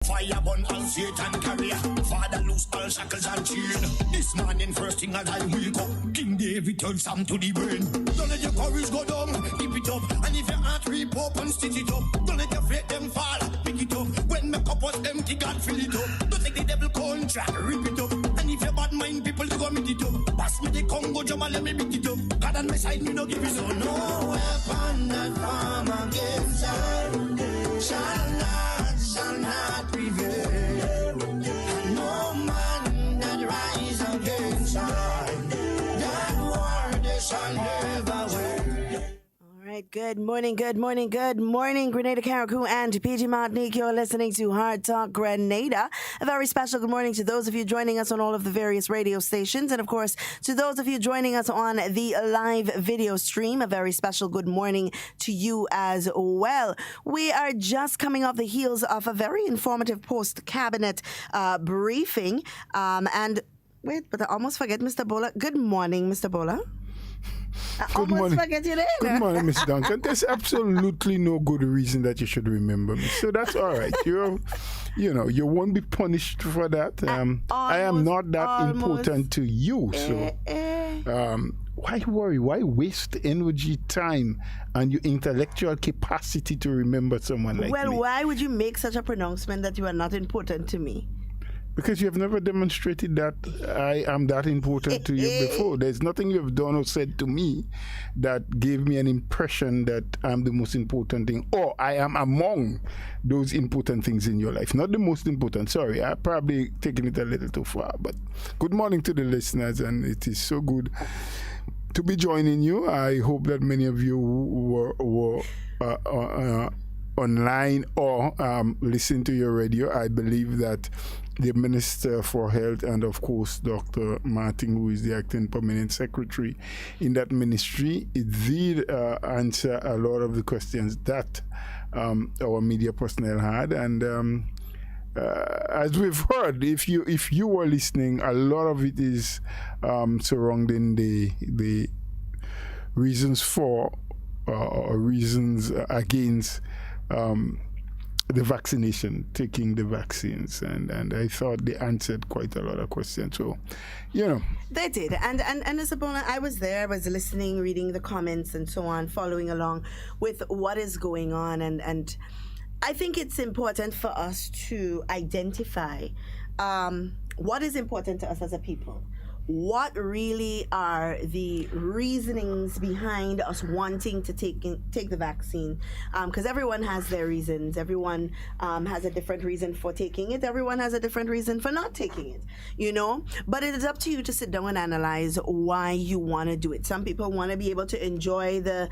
Fire burn all Satan carrier. Father loose all shackles and chain. This morning first thing as I wake up, King David turns Sam to the brain. Don't let your courage go down, keep it up. And if your heart rip up and stitch it up, don't let your faith them fall, pick it up. When my cup was empty, God fill it up. Don't take the devil contract, rip it up. And if your bad mind people, you go meet it up. Pass me the Congo drum and let me beat it up. God on my side, me no give it up. No weapon that form against us shall not prevail. No man that rise against us, that war they shall never win. All right, good morning, Grenada, Carriacou, and PG Martinique. You're listening to Hard Talk Grenada. A very special good morning to those of you joining us on all of the various radio stations, and of course, to those of you joining us on the live video stream, a very special good morning to you as well. We are just coming off the heels of a very informative post-cabinet briefing, and wait, but I almost forget Mr. Bola. Good morning, Mr. Bola. Good morning. Forget you there. Good morning, Miss Duncan. There's absolutely no good reason that you should remember me, so that's all right. You won't be punished for that. I am not that important to you, so why worry? Why waste energy, time, and your intellectual capacity to remember someone like me? Well, why would you make such a pronouncement that you are not important to me? Because you have never demonstrated that I am that important to you before. There's nothing you have done or said to me that gave me an impression that I'm the most important thing, or I am among those important things in your life. Not the most important. Sorry, I've probably taken it a little too far. But good morning to the listeners, and it is so good to be joining you. I hope that many of you were online or listen to your radio. I believe that the Minister for Health and, of course, Dr. Martin, who is the acting permanent secretary in that ministry, did answer a lot of the questions that our media personnel had. And as we've heard, if you were listening, a lot of it is surrounding the reasons for or reasons against the vaccination, taking the vaccines, and I thought they answered quite a lot of questions. So, they did, and Isabella, I was there, I was listening, reading the comments, and so on, following along with what is going on, and I think it's important for us to identify what is important to us as a people. What really are the reasonings behind us wanting to take the vaccine? Because everyone has their reasons. Everyone has a different reason for taking it. Everyone has a different reason for not taking it, But it is up to you to sit down and analyze why you want to do it. Some people want to be able to enjoy the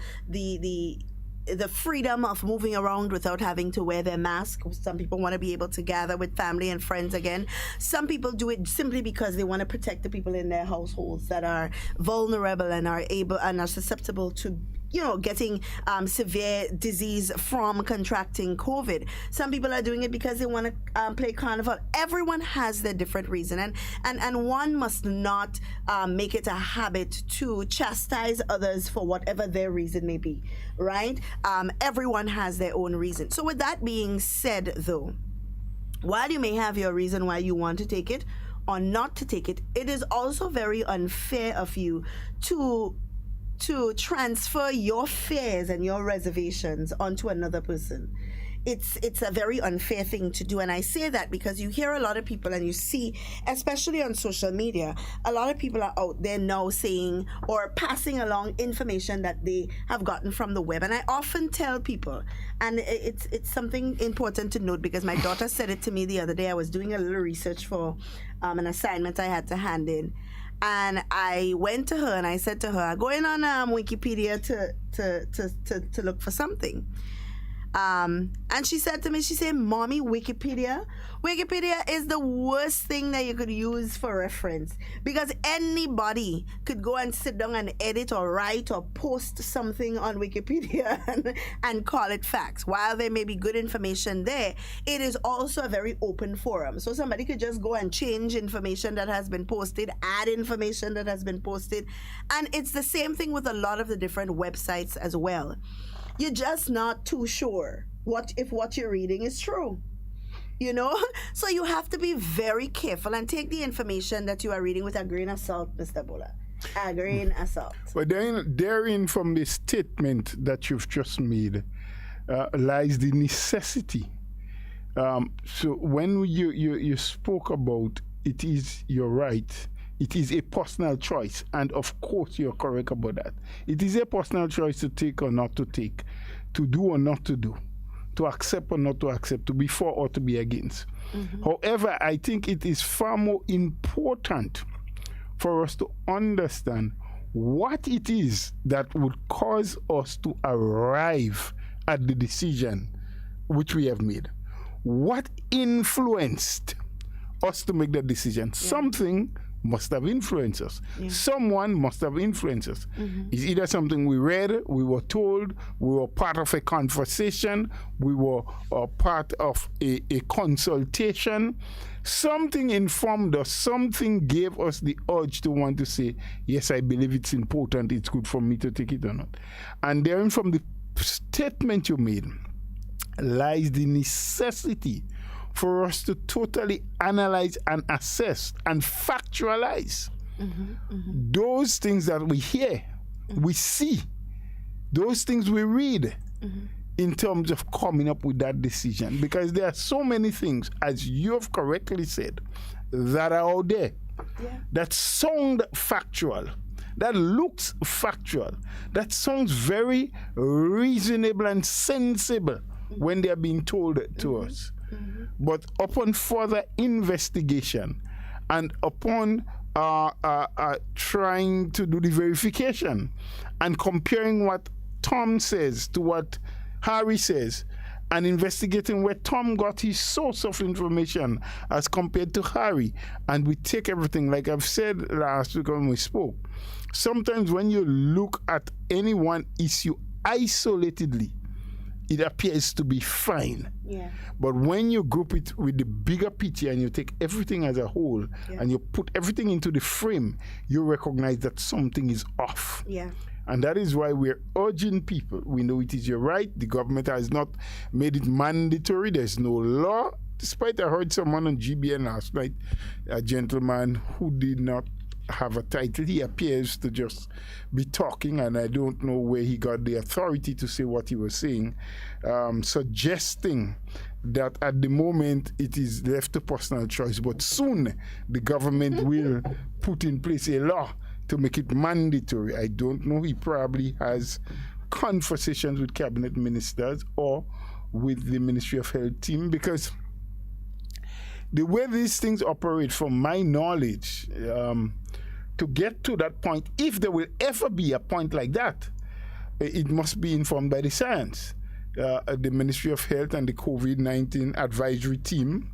freedom of moving around without having to wear their mask. Some people want to be able to gather with family and friends again. Some people do it simply because they want to protect the people in their households that are vulnerable and are susceptible to getting severe disease from contracting COVID. Some people are doing it because they want to play carnival. Everyone has their different reason, and one must not make it a habit to chastise others for whatever their reason may be, right? Everyone has their own reason. So with that being said, though, while you may have your reason why you want to take it or not to take it, it is also very unfair of you to transfer your fears and your reservations onto another person. It's a very unfair thing to do, and I say that because you hear a lot of people, and you see, especially on social media, a lot of people are out there now saying or passing along information that they have gotten from the web. And I often tell people, and it's something important to note, because my daughter said it to me the other day. I was doing a little research for an assignment I had to hand in. And I went to her and I said to her, going on Wikipedia to look for something. And she said to me, Mommy, Wikipedia is the worst thing that you could use for reference, because anybody could go and sit down and edit or write or post something on Wikipedia and call it facts. While there may be good information there, it is also a very open forum. So somebody could just go and change information that has been posted, add information that has been posted. And it's the same thing with a lot of the different websites as well. You're just not too sure if what you're reading is true. you know? So you have to be very careful and take the information that you are reading with a grain of salt, Mr. Bola. A grain of salt. But therein, from the statement that you've just made, lies the necessity. So when you spoke about it is your right, it is a personal choice, and of course you're correct about that. It is a personal choice to take or not to take, to do or not to do, to accept or not to accept, to be for or to be against. However, I think it is far more important for us to understand what it is that would cause us to arrive at the decision which we have made. What influenced us to make that decision? Something must have influenced us. Someone must have influenced us. It's either something we read, we were told, we were part of a conversation, we were part of a consultation. Something informed us, something gave us the urge to want to say, yes, I believe it's important, it's good for me to take it or not. And therein, from the statement you made, lies the necessity for us to totally analyze and assess and factualize those things that we hear, we see, those things we read in terms of coming up with that decision. Because there are so many things, as you have correctly said, that are out there that sound factual, that looks factual, that sounds very reasonable and sensible when they are being told to us. But upon further investigation and upon trying to do the verification and comparing what Tom says to what Harry says, and investigating where Tom got his source of information as compared to Harry, and we take everything, like I've said last week when we spoke, sometimes when you look at any one issue isolatedly, it appears to be fine. But when you group it with the bigger picture and you take everything as a whole and you put everything into the frame, you recognize that something is off. And that is why we're urging people. We know it is your right. The government has not made it mandatory. There's no law. Despite I heard someone on GBN last night, a gentleman who did not have a title. He appears to just be talking, and I don't know where he got the authority to say what he was saying, suggesting that at the moment it is left to personal choice, but soon the government will put in place a law to make it mandatory. I don't know. He probably has conversations with cabinet ministers or with the Ministry of Health team, because the way these things operate, from my knowledge, to get to that point, if there will ever be a point like that, it must be informed by the science. The Ministry of Health and the COVID-19 advisory team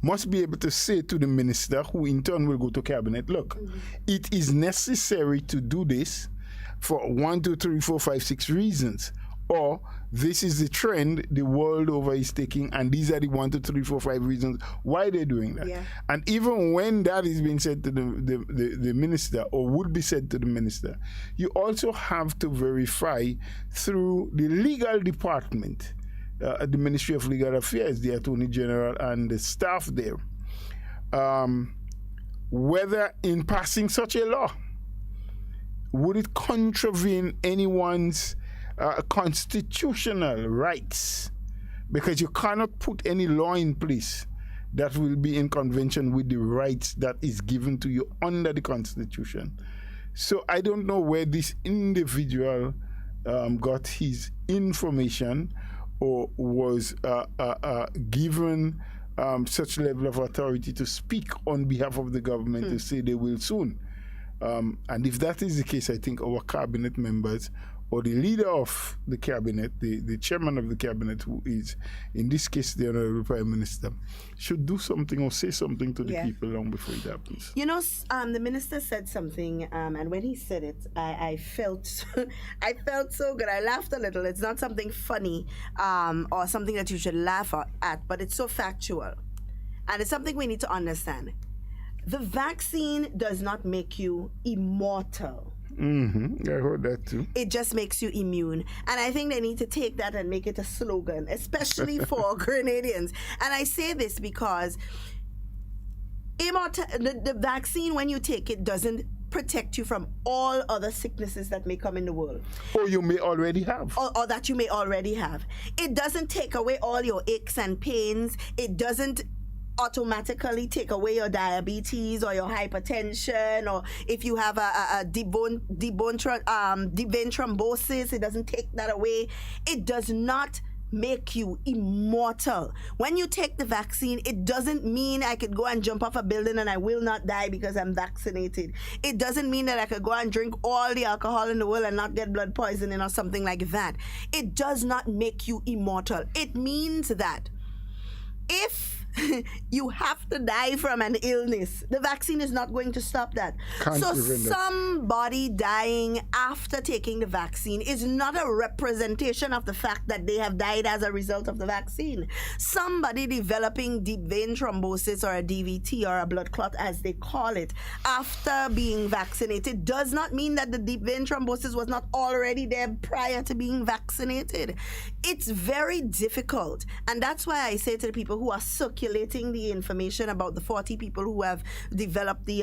must be able to say to the minister, who in turn will go to cabinet, look, it is necessary to do this for 1, 2, 3, 4, 5, 6 reasons. Or this is the trend the world over is taking, and these are the 1, 2, 3, 4, 5 reasons why they're doing that. And even when that is being said to the minister, or would be said to the minister, you also have to verify through the legal department, the Ministry of Legal Affairs, the Attorney General and the staff there, whether in passing such a law, would it contravene anyone's constitutional rights, because you cannot put any law in place that will be in convention with the rights that is given to you under the Constitution. So I don't know where this individual got his information or was given such level of authority to speak on behalf of the government to say they will soon. And if that is the case, I think our cabinet members, or the leader of the cabinet, the chairman of the cabinet, who is, in this case, the Honorable Prime Minister, should do something or say something to the people long before it happens. You know, the minister said something, and when he said it, I felt I felt so good. I laughed a little. It's not something funny or something that you should laugh at, but it's so factual. And it's something we need to understand. The vaccine does not make you immortal. I heard that too. It just makes you immune. And I think they need to take that and make it a slogan, especially for Grenadians. And I say this because the vaccine, when you take it, doesn't protect you from all other sicknesses that may come in the world. Or you may already have. Or that you may already have. It doesn't take away all your aches and pains. It doesn't automatically take away your diabetes or your hypertension, or if you have a deep vein thrombosis, it doesn't take that away. It does not make you immortal. When you take the vaccine, it doesn't mean I could go and jump off a building and I will not die because I'm vaccinated. It doesn't mean that I could go and drink all the alcohol in the world and not get blood poisoning or something like that. It does not make you immortal. It means that if you have to die from an illness, the vaccine is not going to stop that. So somebody dying after taking the vaccine is not a representation of the fact that they have died as a result of the vaccine. Somebody developing deep vein thrombosis or a DVT or a blood clot, as they call it, after being vaccinated does not mean that the deep vein thrombosis was not already there prior to being vaccinated. It's very difficult, and that's why I say to the people who are circulating the information about the 40 people who have developed the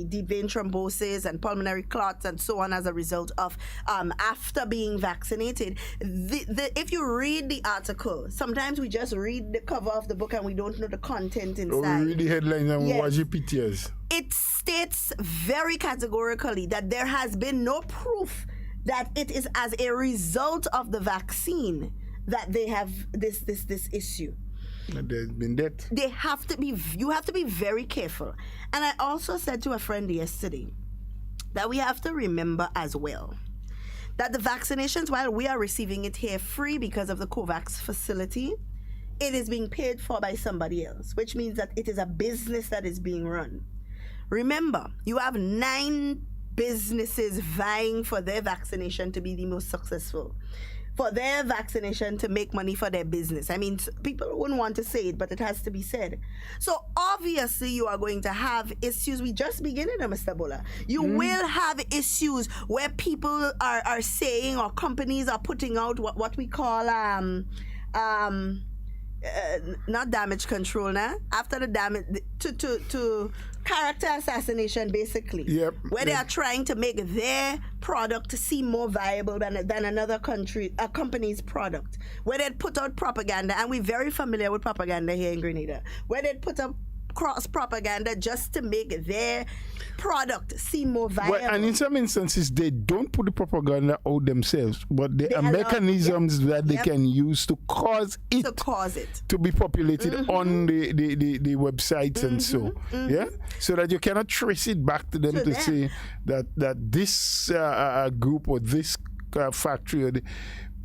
deep vein thrombosis and pulmonary clots and so on as a result of after being vaccinated. If you read the article, sometimes we just read the cover of the book and we don't know the content inside. Or we read the headlines and we watch the pictures. It states very categorically that there has been no proof that it is as a result of the vaccine that they have this issue. There's been that. You have to be very careful. And I also said to a friend yesterday that we have to remember as well that the vaccinations, while we are receiving it here free because of the COVAX facility, it is being paid for by somebody else, which means that it is a business that is being run. Remember, you have 9 businesses vying for their vaccination to be the most successful, for their vaccination to make money for their business. I mean, people wouldn't want to say it, but it has to be said. So obviously you are going to have issues. We just beginning, Mr. Bola. You will have issues where people are saying, or companies are putting out what we call not damage control, nah? After the damage to character assassination, basically. Yep. Where they are trying to make their product seem more viable than another company's product. Where they put out propaganda, and we're very familiar with propaganda here in Grenada. Where they put up cross propaganda just to make their product seem more viable. Well, and in some instances, they don't put the propaganda out themselves, but there are mechanisms that they can use to cause it to be populated on the websites and so. Yeah? So that you cannot trace it back to them to say that this group or this factory or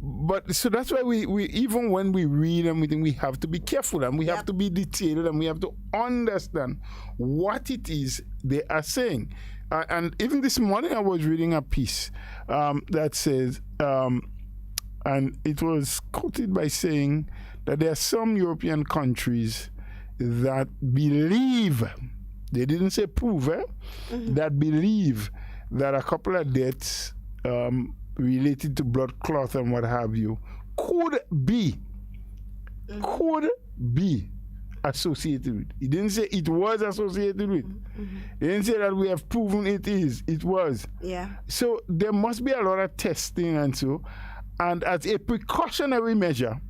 but so that's why we even when we read everything, we have to be careful and we have to be detailed and we have to understand what it is they are saying. And even this morning I was reading a piece that says, and it was quoted by saying that there are some European countries that believe, they didn't say prove, that believe that a couple of deaths related to blood clot and what have you could be associated with. He didn't say it was associated with. He didn't say that we have proven it is. It was. Yeah. So there must be a lot of testing and so. And as a precautionary measure,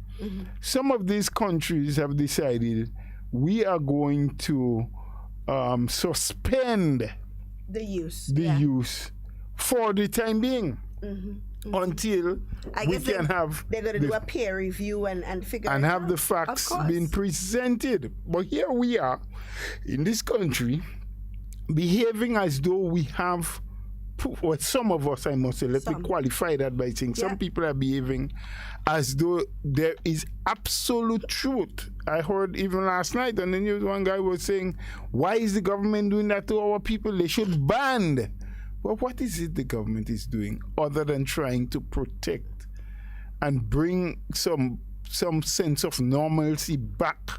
some of these countries have decided we are going to suspend the use for the time being. Until we can have they're going to do a peer review and figure and it have out. the facts being presented. But here we are in this country behaving as though we have well, some of us, I must say, let me qualify that by saying some people are behaving as though there is absolute truth. I heard even last night on the news, one guy was saying, why is the government doing that to our people? They should ban. Well, what is it the government is doing other than trying to protect and bring some sense of normalcy back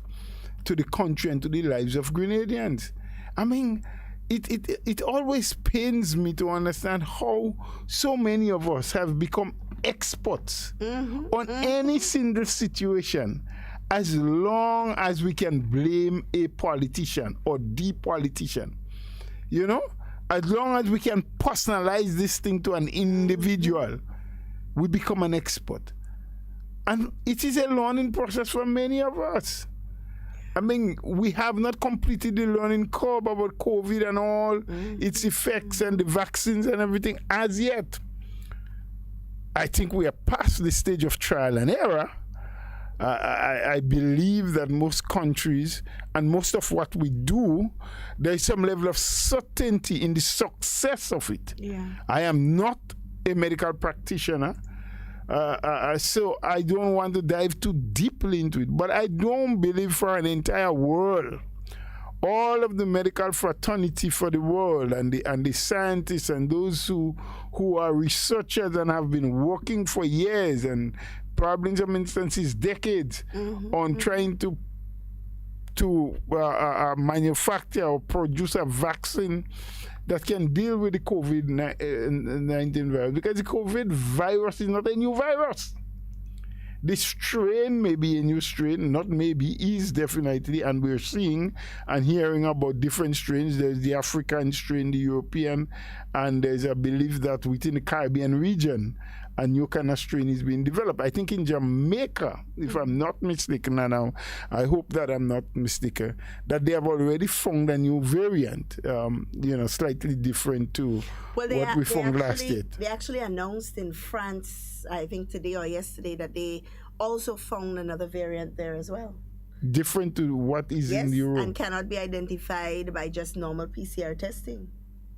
to the country and to the lives of Grenadians? I mean, it always pains me to understand how so many of us have become experts on any single situation, as long as we can blame a politician or the politician. You know, as long as we can personalize this thing to an individual, we become an expert. And it is a learning process for many of us. I mean, we have not completed the learning curve about COVID and all its effects and the vaccines and everything as yet. I think we are past the stage of trial and error. I believe that most countries and most of what we do, there is some level of certainty in the success of it. Yeah. I am not a medical practitioner, so I don't want to dive too deeply into it. But I don't believe for an entire world, all of the medical fraternity for the world and the scientists and those who are researchers and have been working for years and probably in some instances decades on trying to manufacture or produce a vaccine that can deal with the COVID-19 virus, because the COVID virus is not a new virus. The strain may be a new strain, not maybe, is definitely, and we're seeing and hearing about different strains. There's the African strain, the European, and there's a belief that within the Caribbean region, a new kind of strain is being developed. I think in Jamaica, if I'm not mistaken, now I hope that I'm not mistaken, that they have already found a new variant, slightly different to what we found last year. They actually announced in France, I think today or yesterday, that they also found another variant there as well. Different to what is in Europe. And cannot be identified by just normal PCR testing.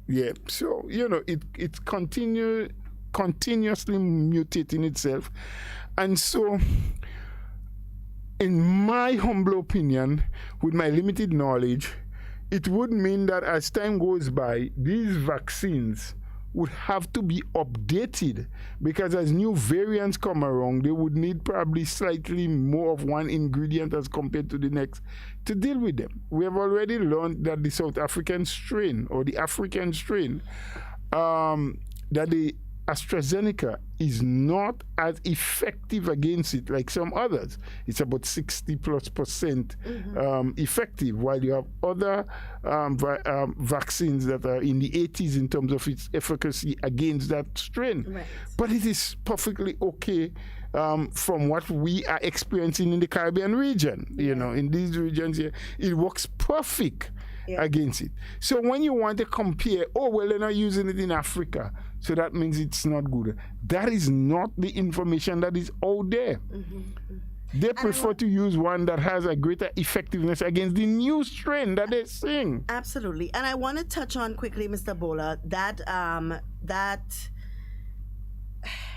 Yeah, so, it's continuously mutating itself. And so, in my humble opinion, with my limited knowledge, it would mean that as time goes by, these vaccines would have to be updated, because as new variants come around, they would need probably slightly more of one ingredient as compared to the next to deal with them. We have already learned that the South African strain or the African strain, that the AstraZeneca is not as effective against it like some others. It's about 60+% effective, while you have other vaccines that are in the 80s in terms of its efficacy against that strain. Right. But it is perfectly okay from what we are experiencing in the Caribbean region. In these regions here, it works perfect against it. So when you want to compare, they're not using it in Africa, so that means it's not good. That is not the information that is out there. They prefer to use one that has a greater effectiveness against the new strain that they're seeing. Absolutely. And I want to touch on quickly, Mr. Bola, that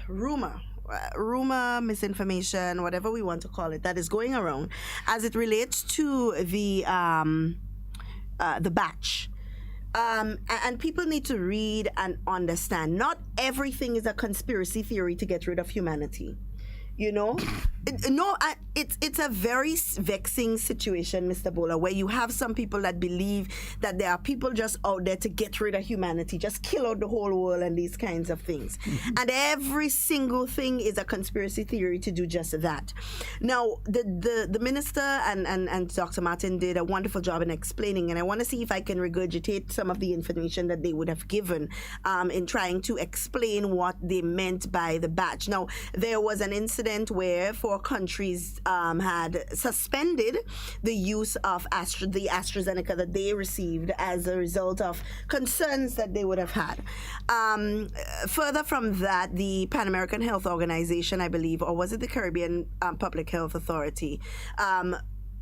rumor, misinformation, whatever we want to call it, that is going around as it relates to the batch. And people need to read and understand. Not everything is a conspiracy theory to get rid of humanity. It's a very vexing situation, Mr. Bola, where you have some people that believe that there are people just out there to get rid of humanity, just kill out the whole world and these kinds of things. And every single thing is a conspiracy theory to do just that. Now, the minister and Dr. Martin did a wonderful job in explaining, and I want to see if I can regurgitate some of the information that they would have given in trying to explain what they meant by the batch. Now, there was an incident where 4 countries had suspended the use of the AstraZeneca that they received as a result of concerns that they would have had. Further from that, the Pan American Health Organization, I believe, or was it the Caribbean Public Health Authority,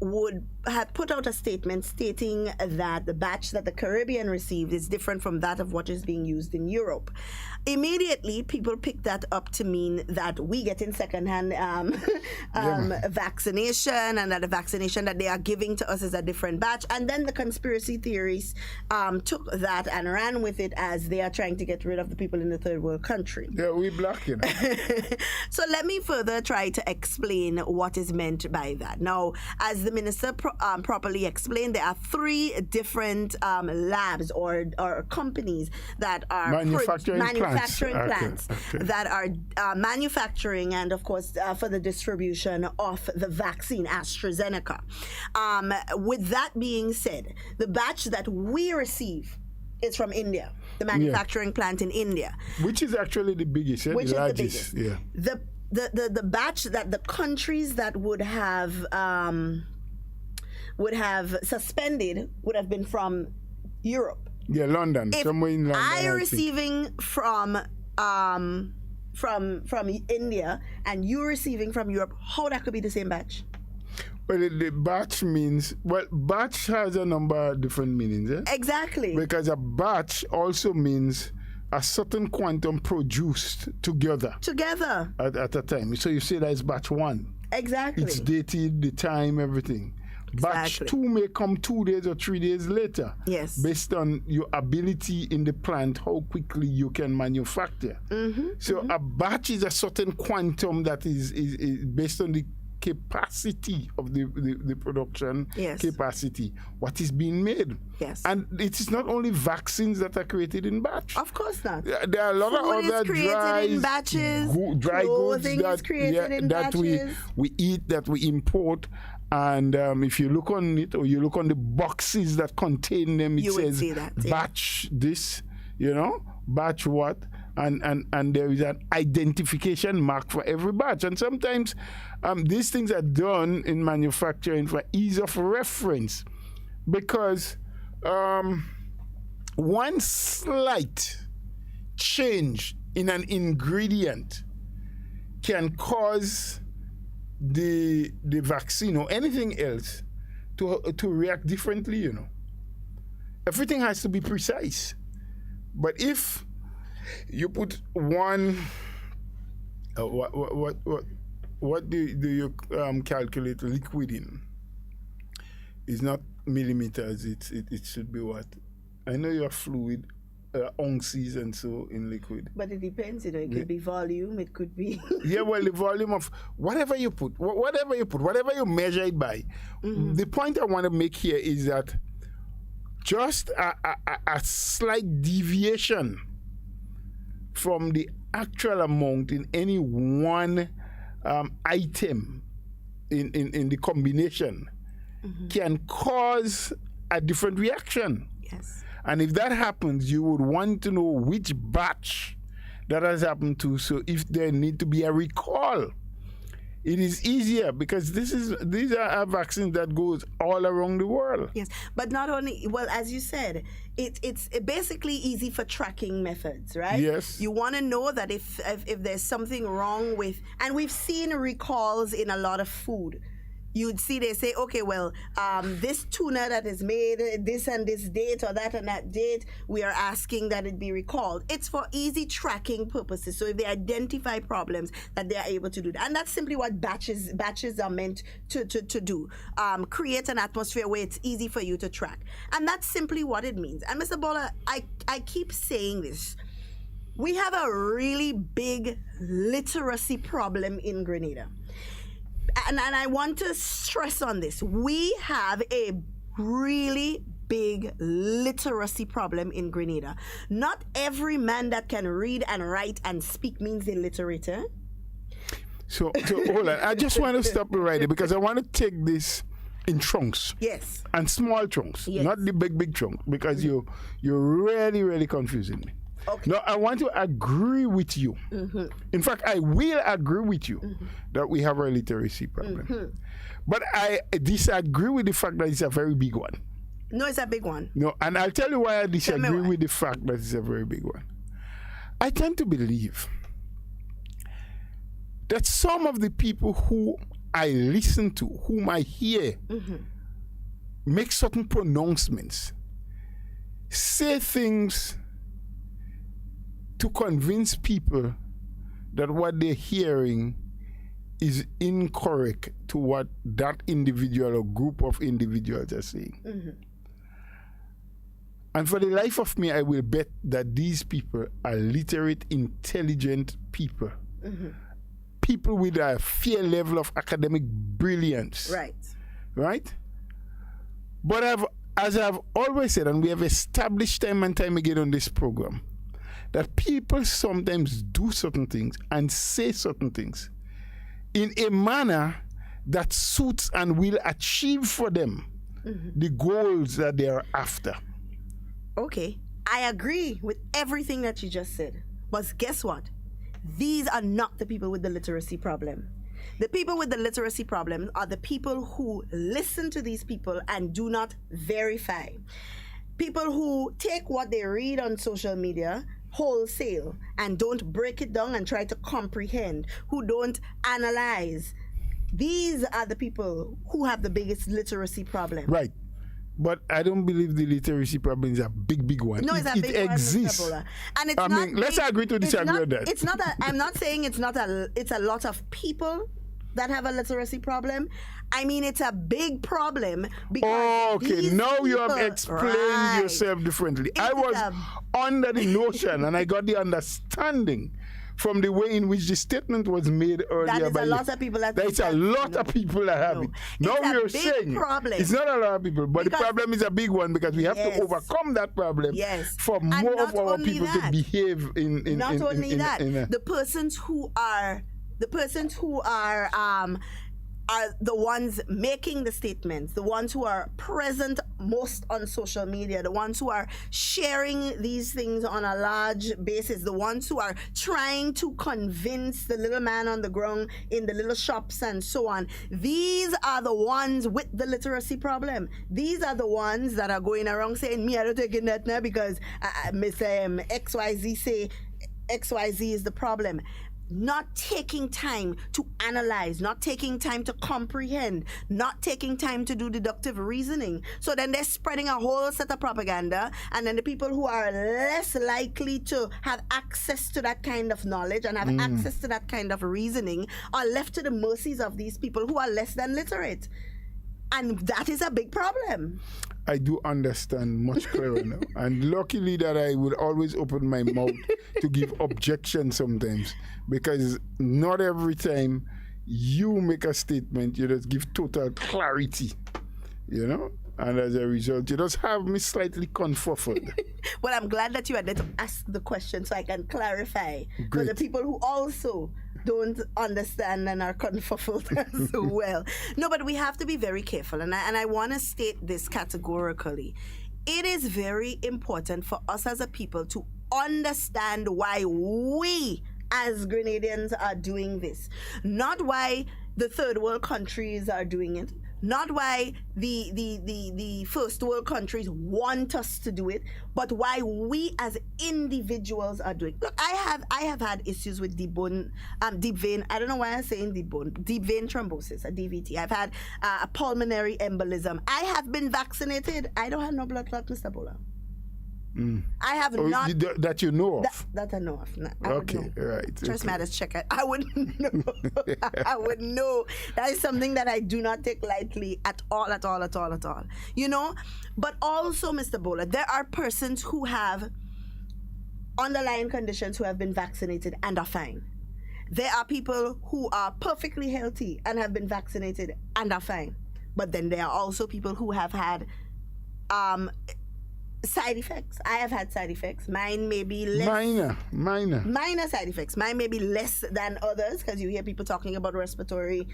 would have put out a statement stating that the batch that the Caribbean received is different from that of what is being used in Europe. Immediately, people picked that up to mean that we get in secondhand vaccination, and that the vaccination that they are giving to us is a different batch. And then the conspiracy theories took that and ran with it as they are trying to get rid of the people in the third world country. Yeah, we block it. So let me further try to explain what is meant by that. Now, as the minister properly explained, there are 3 different labs or companies that are manufacturing plants that are manufacturing and, of course, for the distribution of the vaccine AstraZeneca. With that being said, the batch that we receive is from India, the manufacturing plant in India, which is actually the biggest, which the largest. is the biggest. The batch that the countries that would have suspended would have been from Europe. Yeah, London. If somewhere in London. I receiving from India and you receiving from Europe, how that could be the same batch? Well, the batch means, batch has a number of different meanings. Exactly. Because a batch also means a certain quantum produced together. At a time. So you say that is batch 1. Exactly. It's dated, the time, everything. Batch 2 may come 2 days or 3 days later. Yes. Based on your ability in the plant, how quickly you can manufacture. So a batch is a certain quantum that is based on the capacity of the production capacity, what is being made. Yes. And it is not only vaccines that are created in batch. Of course not. There are a lot Food of other dry dry goods that we eat, that we import. And if you look on it, or you look on the boxes that contain them, it says batch this, batch what. And there is an identification mark for every batch. And sometimes these things are done in manufacturing for ease of reference, because one slight change in an ingredient can cause the vaccine or anything else to react differently. Everything has to be precise. But if you put one, what do you calculate liquid in? It's not millimeters. It should be what? I know you have fluid, ounces and so in liquid. But it depends. It could be volume. It could be. Yeah, well, the volume of whatever you put, whatever you measure it by. The point I want to make here is that just a slight deviation from the actual amount in any one item in the combination can cause a different reaction. Yes. And if that happens, you would want to know which batch that has happened to, so if there need to be a recall. It is easier because these are vaccines that goes all around the world. Yes, but not only, well, as you said, it's basically easy for tracking methods, right? Yes. You want to know that if there's something wrong with, and we've seen recalls in a lot of food. You'd see they say, okay, well, this tuna that is made this and this date or that and that date, we are asking that it be recalled. It's for easy tracking purposes. So if they identify problems, that they are able to do that. And that's simply what batches are meant to do. Create an atmosphere where it's easy for you to track. And that's simply what it means. And Mr. Bola, I keep saying this. We have a really big literacy problem in Grenada. And I want to stress on this. We have a really big literacy problem in Grenada. Not every man that can read and write and speak means illiterate. So hold on. I just want to stop you right there because I want to take this in chunks. Yes. And small chunks. Yes. Not the big chunk, because you're really, really confusing me. Okay. Now, I want to agree with you. In fact, I will agree with you that we have a literacy problem. But I disagree with the fact that it's a very big one. No, it's a big one. No, and I'll tell you why I disagree with the fact that it's a very big one. I tend to believe that some of the people who I listen to, whom I hear, make certain pronouncements, say things to convince people that what they're hearing is incorrect to what that individual or group of individuals are saying. And for the life of me, I will bet that these people are literate, intelligent people. People with a fair level of academic brilliance. Right. right? But as I've always said, and we have established time and time again on this program, that people sometimes do certain things and say certain things in a manner that suits and will achieve for them the goals that they are after. Okay, I agree with everything that you just said. But guess what? These are not the people with the literacy problem. The people with the literacy problem are the people who listen to these people and do not verify. People who take what they read on social media wholesale and don't break it down and try to comprehend, who don't analyze. These are the people who have the biggest literacy problem. Right. But I don't believe the literacy problem is a big one. No, it's a big one. It exists. And it's I mean, let's agree to disagree on that. It's not I'm not saying it's a lot of people that have a literacy problem. I mean, it's a big problem because okay, now you have explained yourself differently. I was under the notion and I got the understanding from the way in which the statement was made earlier. That is a lot of people that there's a lot of people that have it. Now you're saying it's not a lot of people, but because the problem is a big one because we have to overcome that problem for more of our people to behave in the persons who are the ones making the statements, the ones who are present most on social media, the ones who are sharing these things on a large basis, the ones who are trying to convince the little man on the ground in the little shops and so on. These are the ones with the literacy problem. These are the ones that are going around saying, me, I don't take it that now because Miss XYZ say XYZ is the problem. Not taking time to analyze, not taking time to comprehend, not taking time to do deductive reasoning. So then they're spreading a whole set of propaganda, and then the people who are less likely to have access to that kind of knowledge and have access to that kind of reasoning are left to the mercies of these people who are less than literate. And that is a big problem. I do understand much clearer now. And luckily that I will always open my mouth to give objections sometimes, because not every time you make a statement, you just give total clarity, you know? And as a result, you just have me slightly confuffled. Well, I'm glad that you had to ask the question so I can clarify for the people who also don't understand and are confuffled as well. No, but we have to be very careful. And I want to state this categorically. It is very important for us as a people to understand why we as Grenadians are doing this. Not why the third world countries are doing it. Not why the first world countries want us to do it, but why we as individuals are doing it. Look, I have had issues with deep vein, I don't know why I'm saying deep vein thrombosis, a DVT. I've had a pulmonary embolism. I have been vaccinated. I don't have no blood clot, Mr. Bola. I have not. That you know of? That I know of. Okay, right. Trust me, I just check it. I wouldn't know. I would know. That is something that I do not take lightly at all. You know? But also, Mr. Bola, there are persons who have underlying conditions who have been vaccinated and are fine. There are people who are perfectly healthy and have been vaccinated and are fine. But then there are also people who have had side effects. I have had side effects. Mine may be less. Minor side effects. Mine may be less than others, because you hear people talking about respiratory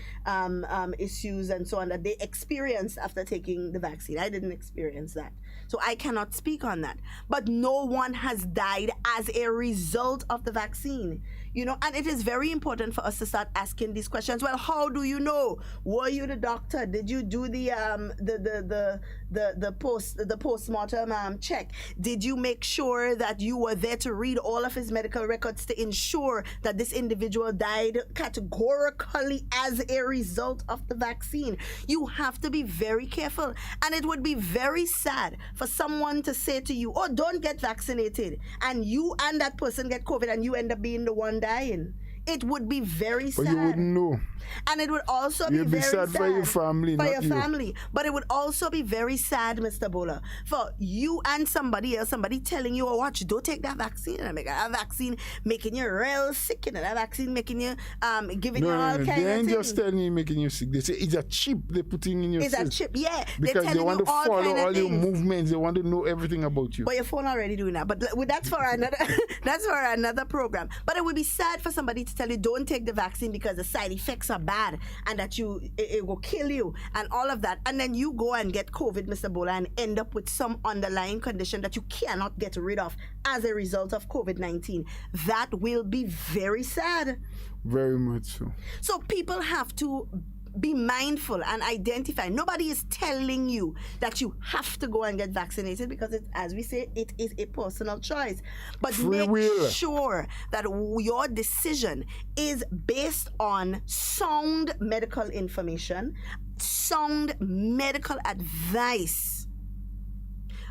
issues and so on that they experienced after taking the vaccine. I didn't experience that. So I cannot speak on that. But no one has died as a result of the vaccine. You know, and it is very important for us to start asking these questions. Well, how do you know? Were you the doctor? Did you do the postmortem check? Did you make sure that you were there to read all of his medical records to ensure that this individual died categorically as a result of the vaccine? You have to be very careful. And it would be very sad for someone to say to you, oh, don't get vaccinated. And you and that person get COVID and you end up being the one dying. It would be very sad. But you wouldn't know. And it would also be You'd very be sad for your family, For not your you. family. But it would also be very sad, Mr. Bola, for you and somebody else, somebody telling you, oh, watch, don't take that vaccine. And that vaccine making you real sick. And that vaccine making you, giving you all kinds of they ain't things. just telling you making you sick. They say it's a chip they're putting in your It's system. a chip, yeah. They're Because they telling want you to all follow kind of all your things. movements. They want to know everything about you. But your phone already doing that. But that's for another that's for another program. But it would be sad for somebody to tell you don't take the vaccine because the side effects are bad and that it will kill you and all of that. And then you go and get COVID, Mr. Bola, and end up with some underlying condition that you cannot get rid of as a result of COVID-19. That will be very sad. Very much so. So people have to be mindful and identify. Nobody is telling you that you have to go and get vaccinated because, as we say, it is a personal choice. But Free make will. sure that your decision is based on sound medical information, sound medical advice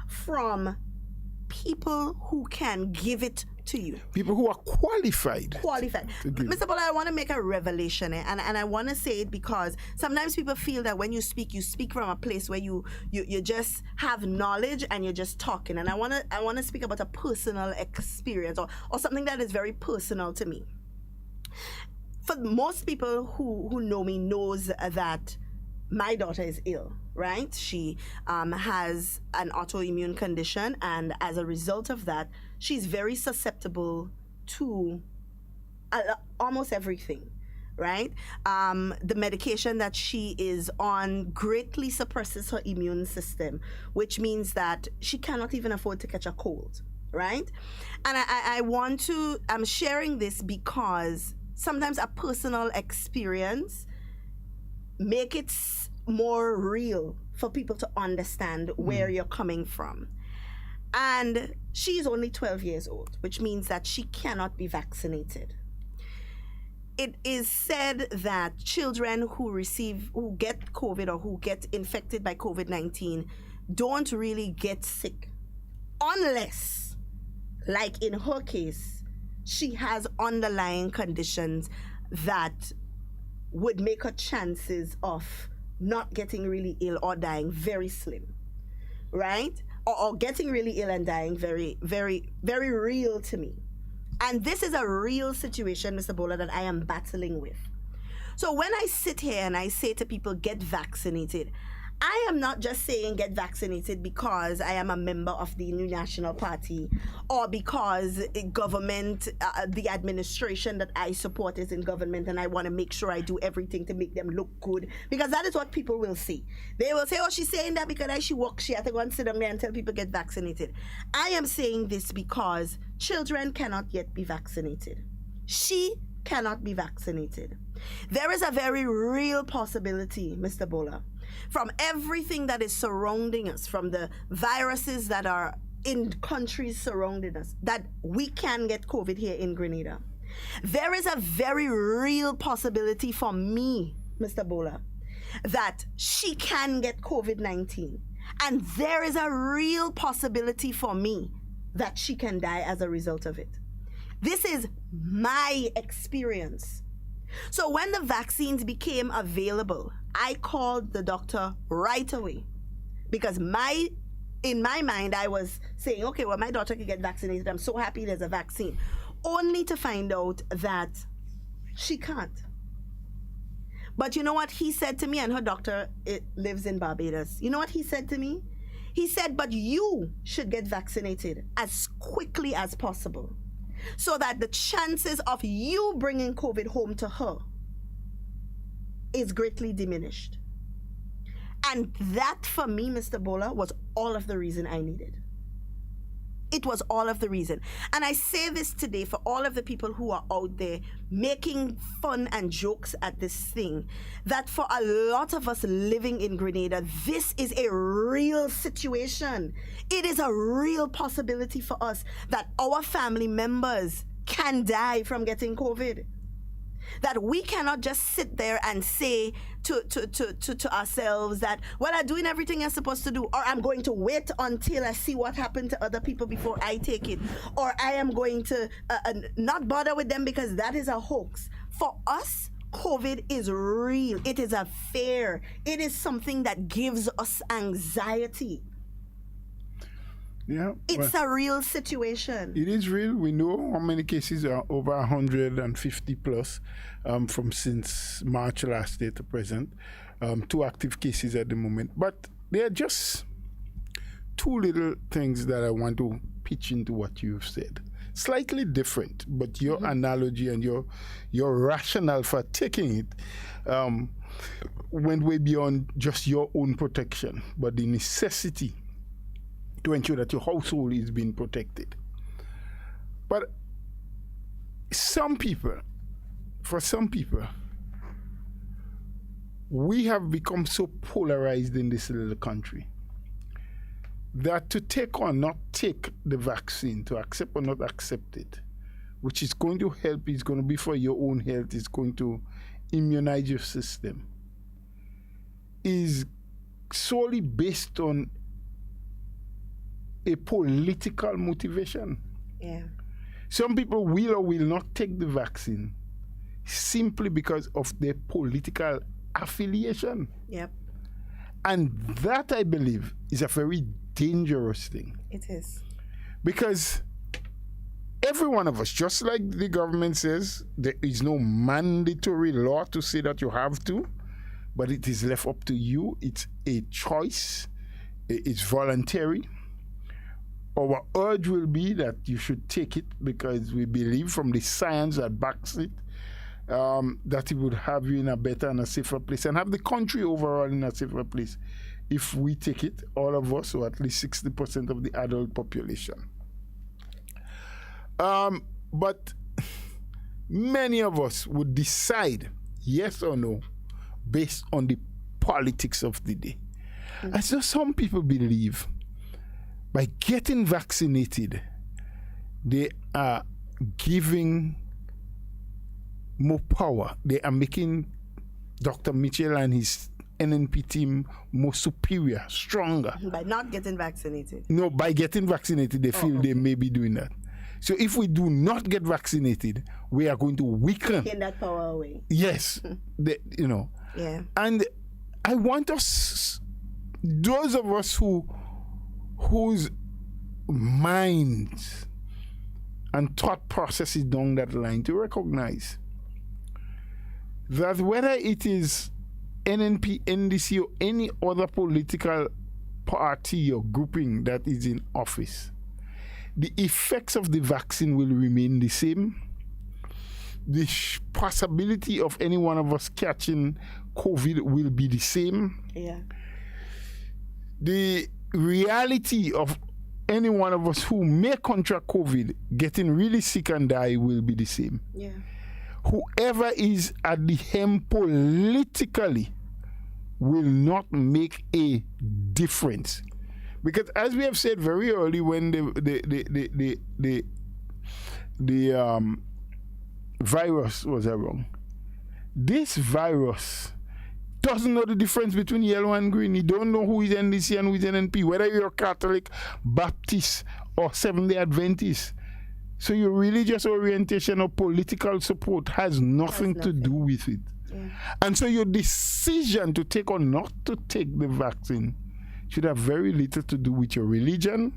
from people who can give it to you. People who are qualified. to give. Mr. Bola, I want to make a revelation, and I want to say it because sometimes people feel that when you speak from a place where you just have knowledge and you're just talking. And I want to speak about a personal experience or something that is very personal to me. For most people who know me knows that my daughter is ill, right? She has an autoimmune condition, and as a result of that, she's very susceptible to almost everything, right? The medication that she is on greatly suppresses her immune system, which means that she cannot even afford to catch a cold, right? And I'm sharing this because sometimes a personal experience make it more real for people to understand where you're coming from. And she's only 12 years old, which means that she cannot be vaccinated. It is said that children who get COVID or who get infected by COVID-19 don't really get sick unless, like in her case, she has underlying conditions that would make her chances of not getting really ill or dying very slim, right? Or getting really ill and dying very, very, very real to me. And this is a real situation, Mr. Bola, that I am battling with. So when I sit here and I say to people, get vaccinated, I am not just saying get vaccinated because I am a member of the New National Party or because government, the administration that I support is in government and I want to make sure I do everything to make them look good, because that is what people will see. They will say, oh, she's saying that because she works, she has to go and sit down there and tell people get vaccinated. I am saying this because children cannot yet be vaccinated. She cannot be vaccinated. There is a very real possibility, Mr. Bola, from everything that is surrounding us, from the viruses that are in countries surrounding us, that we can get COVID here in Grenada. There is a very real possibility for me, Mr. Bola, that she can get COVID-19. And there is a real possibility for me that she can die as a result of it. This is my experience. So when the vaccines became available, I called the doctor right away because in my mind, I was saying, okay, well, my daughter can get vaccinated. I'm so happy there's a vaccine. Only to find out that she can't. But you know what he said to me, and her doctor lives in Barbados. You know what he said to me? He said, but you should get vaccinated as quickly as possible so that the chances of you bringing COVID home to her is greatly diminished. And that for me, Mr. Bola, was all of the reason I needed. It was all of the reason. And I say this today for all of the people who are out there making fun and jokes at this thing, that for a lot of us living in Grenada, this is a real situation. It is a real possibility for us that our family members can die from getting COVID. That we cannot just sit there and say to ourselves that, well, I'm doing everything I'm supposed to do, or I'm going to wait until I see what happened to other people before I take it, or I am going to not bother with them because that is a hoax. For us, COVID is real. It is a fear. It is something that gives us anxiety. Yeah, it's a real situation. It is real. We know how many cases are over 150 plus from since March last year to present. 2 active cases at the moment. But there are just 2 little things that I want to pitch into what you've said. Slightly different, but your analogy and your rationale for taking it went way beyond just your own protection, but the necessity to ensure that your household is being protected. But for some people, we have become so polarized in this little country that to take or not take the vaccine, to accept or not accept it, which is going to help, is going to be for your own health, is going to immunize your system, is solely based on a political motivation. Yeah. Some people will or will not take the vaccine simply because of their political affiliation. Yep. And that, I believe, is a very dangerous thing. It is. Because every one of us, just like the government says, there is no mandatory law to say that you have to, but it is left up to you. It's a choice. It's voluntary. Our urge will be that you should take it because we believe from the science that backs it, that it would have you in a better and a safer place and have the country overall in a safer place if we take it, all of us, or at least 60% of the adult population. But many of us would decide yes or no based on the politics of the day. And so some people believe by getting vaccinated, they are giving more power. They are making Dr. Mitchell and his NNP team more superior, stronger. By not getting vaccinated? No, by getting vaccinated, they feel they may be doing that. So if we do not get vaccinated, we are going to weaken. Taking that power away. Yes. Yeah. And I want us, those of us whose minds and thought processes down that line, to recognize that whether it is NNP, NDC, or any other political party or grouping that is in office, the effects of the vaccine will remain the same. The possibility of any one of us catching COVID will be the same. Yeah. The reality of any one of us who may contract COVID getting really sick and die will be the same. Yeah. Whoever is at the helm politically will not make a difference. Because as we have said very early when the virus was around, this virus doesn't know the difference between yellow and green. You don't know who is NDC and who is NNP, whether you're Catholic, Baptist, or Seventh-day Adventist. So your religious orientation or political support has nothing to do with it. Yeah. And so your decision to take or not to take the vaccine should have very little to do with your religion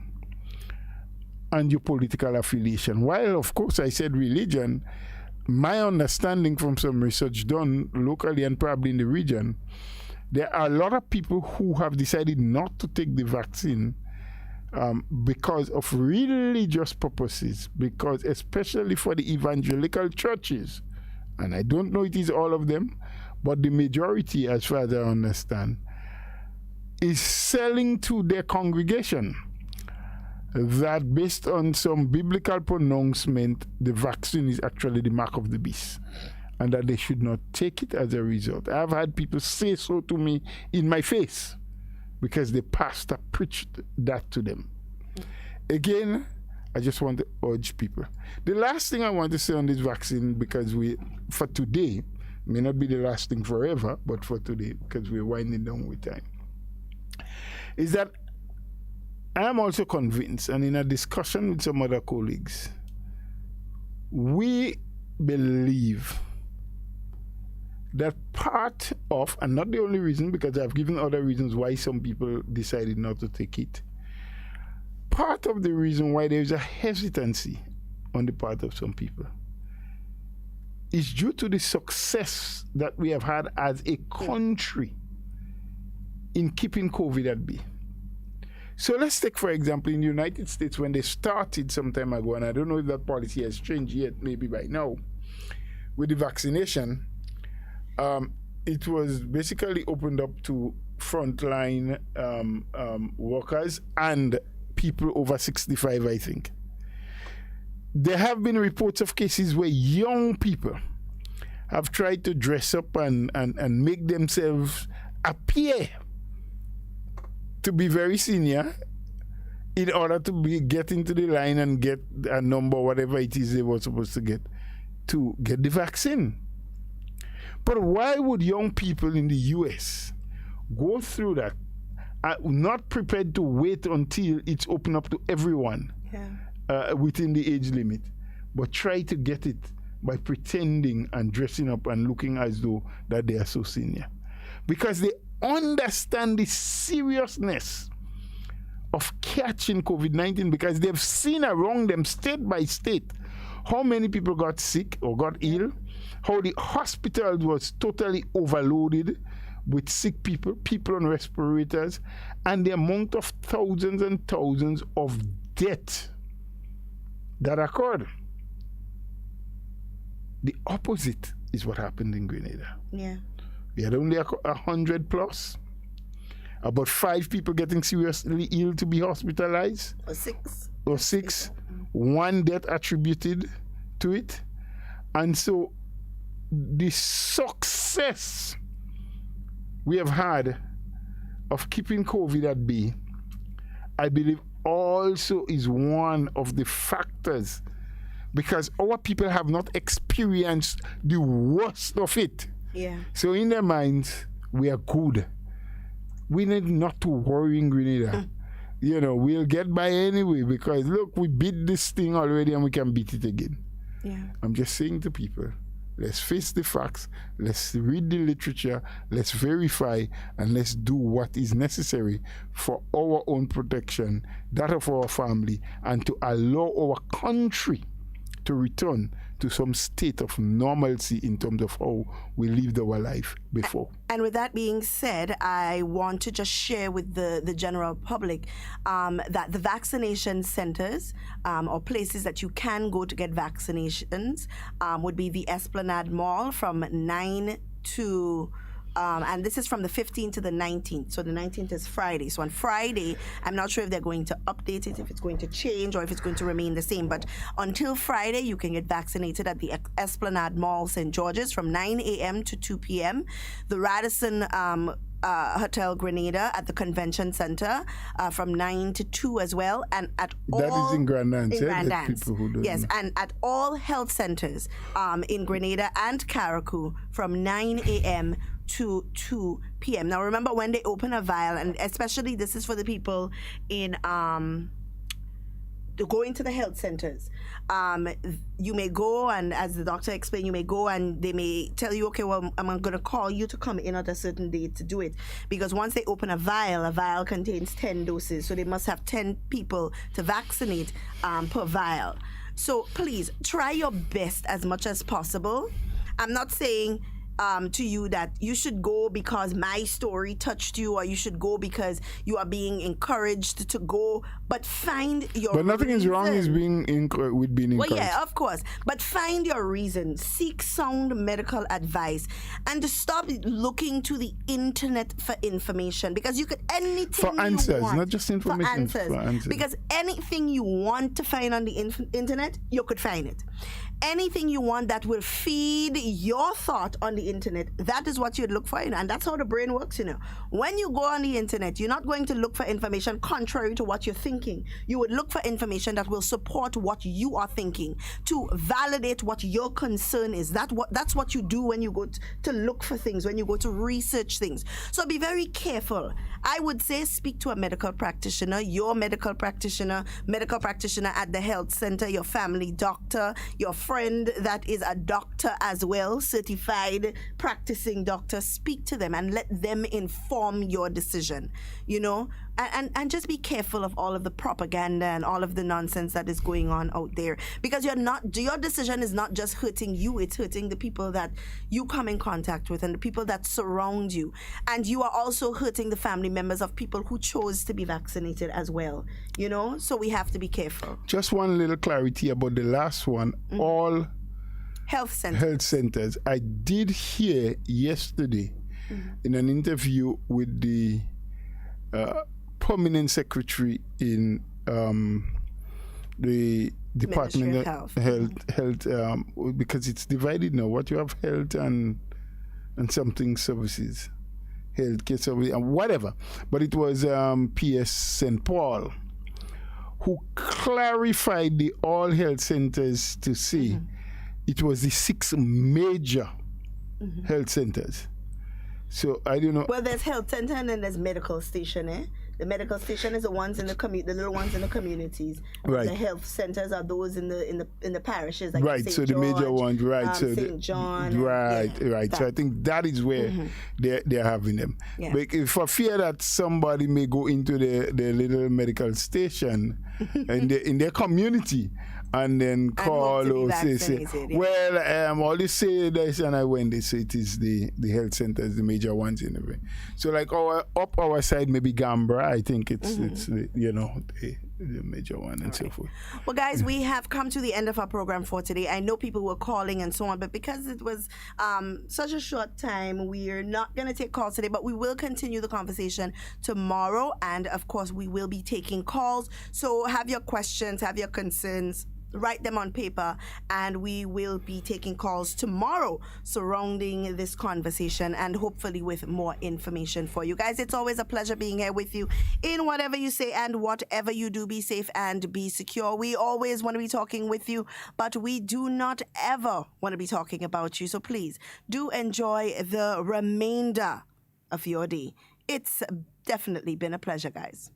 and your political affiliation. While, of course, I said religion, my understanding from some research done locally and probably in the region, there are a lot of people who have decided not to take the vaccine because of religious purposes, because especially for the evangelical churches, and I don't know it is all of them, but the majority, as far as I understand, is selling to their congregation that based on some biblical pronouncement, the vaccine is actually the mark of the beast and that they should not take it as a result. I've had people say so to me in my face because the pastor preached that to them. Again, I just want to urge people. The last thing I want to say on this vaccine, because for today, may not be the last thing forever, but for today, because we're winding down with time, is that I am also convinced, and in a discussion with some other colleagues, we believe that part of, and not the only reason, because I've given other reasons why some people decided not to take it, part of the reason why there is a hesitancy on the part of some people is due to the success that we have had as a country in keeping COVID at bay. So let's take, for example, in the United States, when they started some time ago, and I don't know if that policy has changed yet, maybe by now, with the vaccination, it was basically opened up to frontline workers and people over 65, I think. There have been reports of cases where young people have tried to dress up and make themselves appear to be very senior in order to get into the line and get a number, whatever it is they were supposed to get the vaccine. But why would young people in the US go through that, not prepared to wait until it's open up to everyone within the age limit, but try to get it by pretending and dressing up and looking as though that they are so senior? Because they understand the seriousness of catching COVID-19, because they've seen around them state by state how many people got sick or got ill, how the hospital was totally overloaded with sick people on respirators, and the amount of thousands and thousands of deaths that occurred. The opposite is what happened in Grenada. Yeah. We had only 100 plus, about 5 people getting seriously ill to be hospitalized. Or six. One death attributed to it. And so the success we have had of keeping COVID at bay, I believe also is one of the factors, because our people have not experienced the worst of it. Yeah. So in their minds, we are good. We need not to worry in Grenada. We'll get by anyway, because look, we beat this thing already and we can beat it again. Yeah. I'm just saying to people, let's face the facts, let's read the literature, let's verify, and let's do what is necessary for our own protection, that of our family, and to allow our country to return to some state of normalcy in terms of how we lived our life before. And with that being said, I want to just share with the general public that the vaccination centers or places that you can go to get vaccinations would be the Esplanade Mall from 9 to... and this is from the 15th to the 19th. So the 19th is Friday. So on Friday, I'm not sure if they're going to update it, if it's going to change, or if it's going to remain the same. But until Friday, you can get vaccinated at the Esplanade Mall, St. George's, from 9 a.m. to 2 p.m. The Radisson Hotel Grenada at the Convention Center from 9 to 2 as well. And at all... That is in Grandance. Yes, know. And at all health centers in Grenada and Carriacou from 9 a.m. to 2 p.m. Now remember, when they open a vial, and especially this is for the people in going to the health centers, you may go, and as the doctor explained, you may go and they may tell you, okay, well, I'm going to call you to come in at a certain date to do it, because once they open a vial contains 10 doses, so they must have 10 people to vaccinate per vial. So please try your best as much as possible. I'm not saying to you that you should go because my story touched you, or you should go because you are being encouraged to go, but find your But nothing reason. is wrong with being encouraged. Well, yeah, of course. But find your reason. Seek sound medical advice. And to stop looking to the internet for information, because you could anything for answers, you want, not just information. For answers. Because anything you want to find on the internet, you could find it. anything you want that will feed your thought on the internet, that is what you'd look for, and that's how the brain works, When you go on the internet, you're not going to look for information contrary to what you're thinking. You would look for information that will support what you are thinking, to validate what your concern is. That's what you do when you go to look for things, when you go to research things. So be very careful. I would say speak to a medical practitioner, your medical practitioner at the health center, your family doctor, your friend that is a doctor as well, certified practicing doctor. Speak to them and let them inform your decision, and just be careful of all of the propaganda and all of the nonsense that is going on out there, because your decision is not just hurting you, it's hurting the people that you come in contact with and the people that surround you, and you are also hurting the family members of people who chose to be vaccinated as well, so we have to be careful. Just one little clarity about the last one. All health centers. I did hear yesterday in an interview with the prominent secretary in the Department of Health, because it's divided now. What you have health and something services, healthcare services and whatever. But it was PS St. Paul who clarified the all health centers to say it was the 6 major health centers. So I don't know. Well, there's health center and then there's medical station, The medical station is the ones in the the little ones in the communities. Right. The health centers are those in the parishes, like right. St. So George, the major ones, right? So St. John. Right. So I think that is where they're having them. Yeah. But if I fear that somebody may go into the little medical station in their community and then call or say, well, all they say this, and I went, they say it is the health centers, the major ones in a way. So like our side, maybe Gambra, I think it's the major one and so forth. Well, guys, we have come to the end of our program for today. I know people were calling and so on, but because it was such a short time, we're not going to take calls today, but we will continue the conversation tomorrow. And of course, we will be taking calls. So have your questions, have your concerns, write them on paper, and we will be taking calls tomorrow surrounding this conversation and hopefully with more information for you guys. It's always a pleasure being here with you in whatever you say and whatever you do. Be safe and be secure. We always want to be talking with you, but we do not ever want to be talking about you. So please do enjoy the remainder of your day. It's definitely been a pleasure, guys.